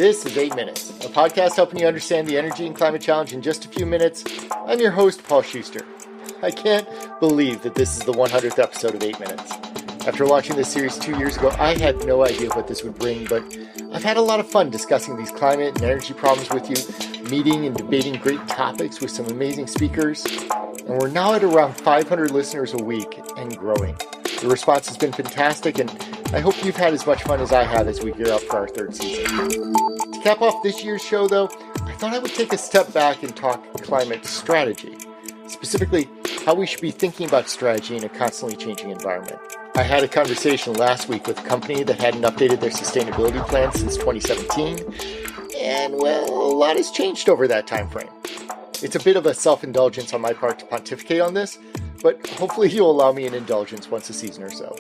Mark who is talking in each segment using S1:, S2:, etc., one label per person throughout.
S1: This is 8 Minutes, a podcast helping you understand the energy and climate challenge in just a few minutes. I'm your host, Paul Schuster. I can't believe that this is the 100th episode of 8 Minutes. After launching this series 2 years ago, I had no idea what this would bring, but I've had a lot of fun discussing these climate and energy problems with you, meeting and debating great topics with some amazing speakers, and we're now at around 500 listeners a week and growing. The response has been fantastic, and I hope you've had as much fun as I have as we gear up for our third season. To cap off this year's show, though, I thought I would take a step back and talk climate strategy, specifically how we should be thinking about strategy in a constantly changing environment. I had a conversation last week with a company that hadn't updated their sustainability plan since 2017, and well, a lot has changed over that time frame. It's a bit of a self-indulgence on my part to pontificate on this, but hopefully you'll allow me an indulgence once a season or so.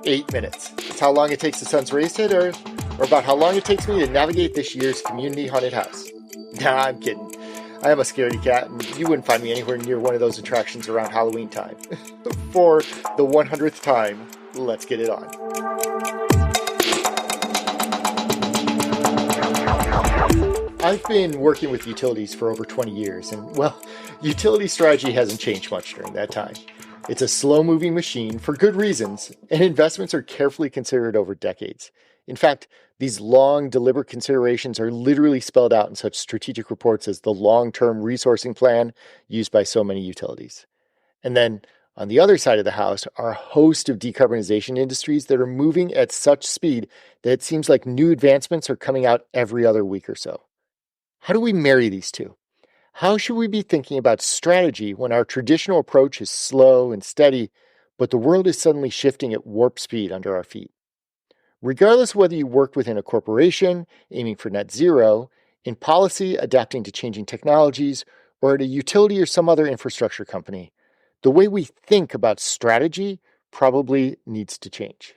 S1: 8 minutes. It's how long it takes the sun's rays to hit Earth, or about how long it takes me to navigate this year's community haunted house. Nah, I'm kidding. I am a scaredy cat, and you wouldn't find me anywhere near one of those attractions around Halloween time. For the 100th time, let's get it on. I've been working with utilities for over 20 years, and well, utility strategy hasn't changed much during that time. It's a slow-moving machine for good reasons, and investments are carefully considered over decades. In fact, these long, deliberate considerations are literally spelled out in such strategic reports as the long-term resourcing plan used by so many utilities. And then, on the other side of the house, are a host of decarbonization industries that are moving at such speed that it seems like new advancements are coming out every other week or so. How do we marry these two? How should we be thinking about strategy when our traditional approach is slow and steady, but the world is suddenly shifting at warp speed under our feet? Regardless of whether you work within a corporation aiming for net zero, in policy adapting to changing technologies, or at a utility or some other infrastructure company, the way we think about strategy probably needs to change.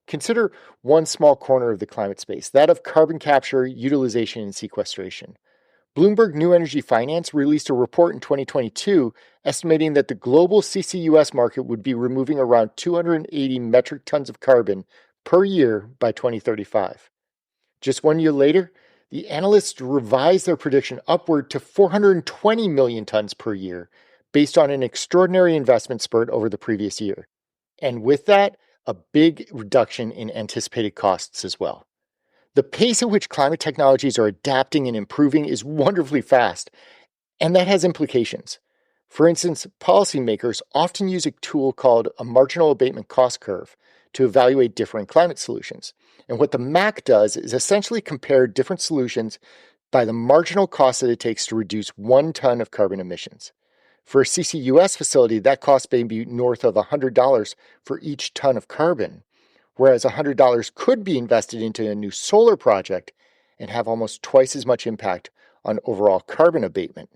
S1: Consider one small corner of the climate space, that of carbon capture, utilization, and sequestration. Bloomberg New Energy Finance released a report in 2022 estimating that the global CCUS market would be removing around 280 metric tons of carbon per year by 2035. Just 1 year later, the analysts revised their prediction upward to 420 million tons per year based on an extraordinary investment spurt over the previous year. And with that, a big reduction in anticipated costs as well. The pace at which climate technologies are adapting and improving is wonderfully fast, and that has implications. For instance, policymakers often use a tool called a marginal abatement cost curve to evaluate different climate solutions. And what the MAC does is essentially compare different solutions by the marginal cost that it takes to reduce 1 ton of carbon emissions. For a CCUS facility, that cost may be north of $100 for each ton of carbon, whereas $100 could be invested into a new solar project and have almost twice as much impact on overall carbon abatement.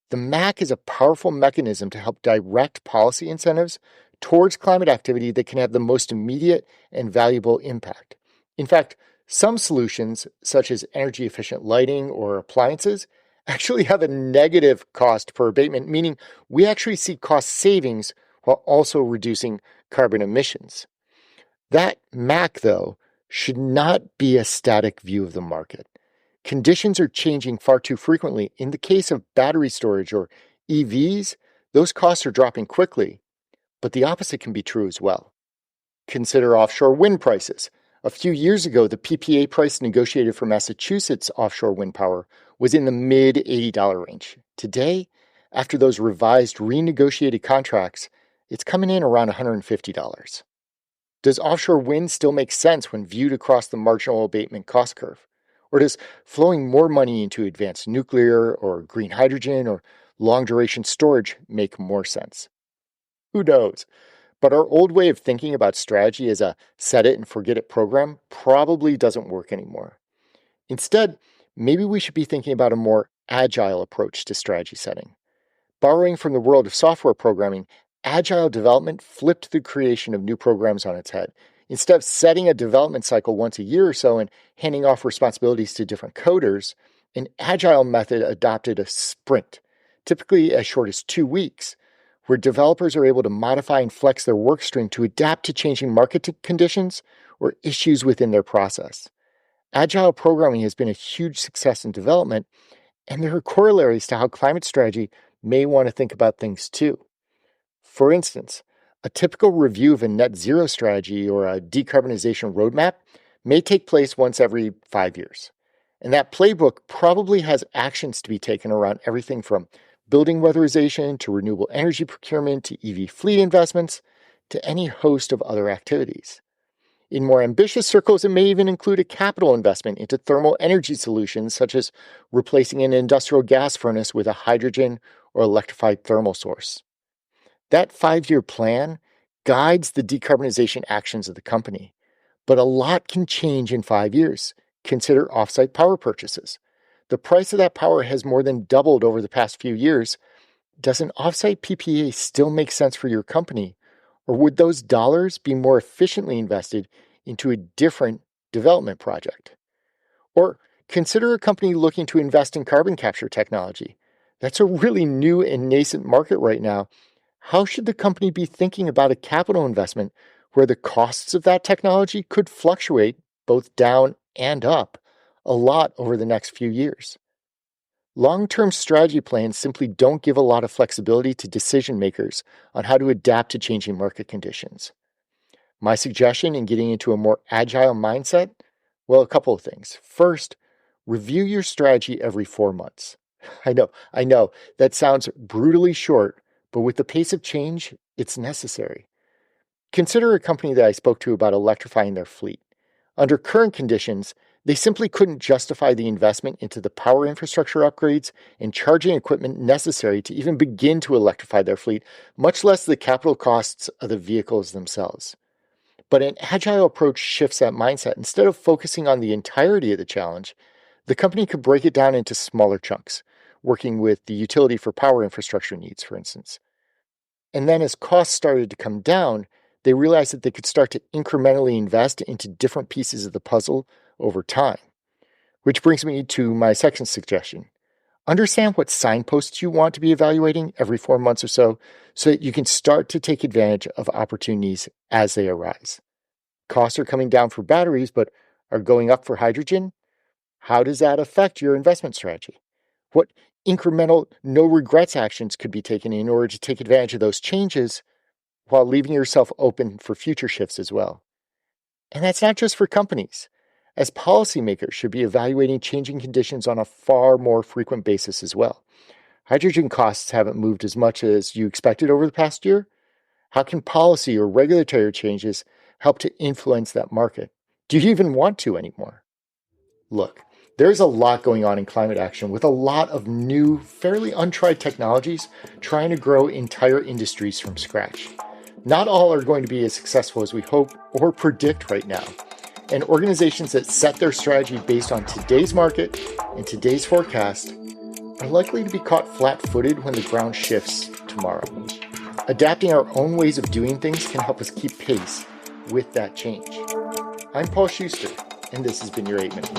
S1: The MAC is a powerful mechanism to help direct policy incentives towards climate activity that can have the most immediate and valuable impact. In fact, some solutions, such as energy-efficient lighting or appliances, actually have a negative cost per abatement, meaning we actually see cost savings while also reducing carbon emissions. That MAC, though, should not be a static view of the market. Conditions are changing far too frequently. In the case of battery storage or EVs, those costs are dropping quickly, but the opposite can be true as well. Consider offshore wind prices. A few years ago, the PPA price negotiated for Massachusetts offshore wind power was in the mid-$80 range. Today, after those revised renegotiated contracts, it's coming in around $150. Does offshore wind still make sense when viewed across the marginal abatement cost curve? Or does flowing more money into advanced nuclear or green hydrogen or long-duration storage make more sense? Who knows? But our old way of thinking about strategy as a set-it-and-forget-it program probably doesn't work anymore. Instead, maybe we should be thinking about a more agile approach to strategy setting. Borrowing from the world of software programming, Agile development flipped the creation of new programs on its head. Instead of setting a development cycle once a year or so and handing off responsibilities to different coders, an Agile method adopted a sprint, typically as short as 2 weeks, where developers are able to modify and flex their work stream to adapt to changing market conditions or issues within their process. Agile programming has been a huge success in development, and there are corollaries to how climate strategy may want to think about things too. For instance, a typical review of a net zero strategy or a decarbonization roadmap may take place once every 5 years. And that playbook probably has actions to be taken around everything from building weatherization to renewable energy procurement to EV fleet investments to any host of other activities. In more ambitious circles, it may even include a capital investment into thermal energy solutions, such as replacing an industrial gas furnace with a hydrogen or electrified thermal source. That 5-year plan guides the decarbonization actions of the company, but a lot can change in 5 years. Consider offsite power purchases. The price of that power has more than doubled over the past few years. Does an offsite PPA still make sense for your company? Or would those dollars be more efficiently invested into a different development project? Or consider a company looking to invest in carbon capture technology. That's a really new and nascent market right now. How should the company be thinking about a capital investment where the costs of that technology could fluctuate both down and up a lot over the next few years? Long-term strategy plans simply don't give a lot of flexibility to decision makers on how to adapt to changing market conditions. My suggestion in getting into a more agile mindset? Well, a couple of things. First, review your strategy every 4 months. I know, that sounds brutally short, but with the pace of change, it's necessary. Consider a company that I spoke to about electrifying their fleet. Under current conditions, they simply couldn't justify the investment into the power infrastructure upgrades and charging equipment necessary to even begin to electrify their fleet, much less the capital costs of the vehicles themselves. But an agile approach shifts that mindset. Instead of focusing on the entirety of the challenge, the company could break it down into smaller chunks, working with the utility for power infrastructure needs, for instance. And then as costs started to come down, they realized that they could start to incrementally invest into different pieces of the puzzle over time. Which brings me to my second suggestion. Understand what signposts you want to be evaluating every 4 months or so that you can start to take advantage of opportunities as they arise. Costs are coming down for batteries, but are going up for hydrogen. How does that affect your investment strategy? What incremental, no regrets actions could be taken in order to take advantage of those changes while leaving yourself open for future shifts as well? And that's not just for companies. As policymakers should be evaluating changing conditions on a far more frequent basis as well. Hydrogen costs haven't moved as much as you expected over the past year. How can policy or regulatory changes help to influence that market? Do you even want to anymore? Look, there's a lot going on in climate action with a lot of new, fairly untried technologies trying to grow entire industries from scratch. Not all are going to be as successful as we hope or predict right now. And organizations that set their strategy based on today's market and today's forecast are likely to be caught flat-footed when the ground shifts tomorrow. Adapting our own ways of doing things can help us keep pace with that change. I'm Paul Schuster, and this has been your 8 Minutes.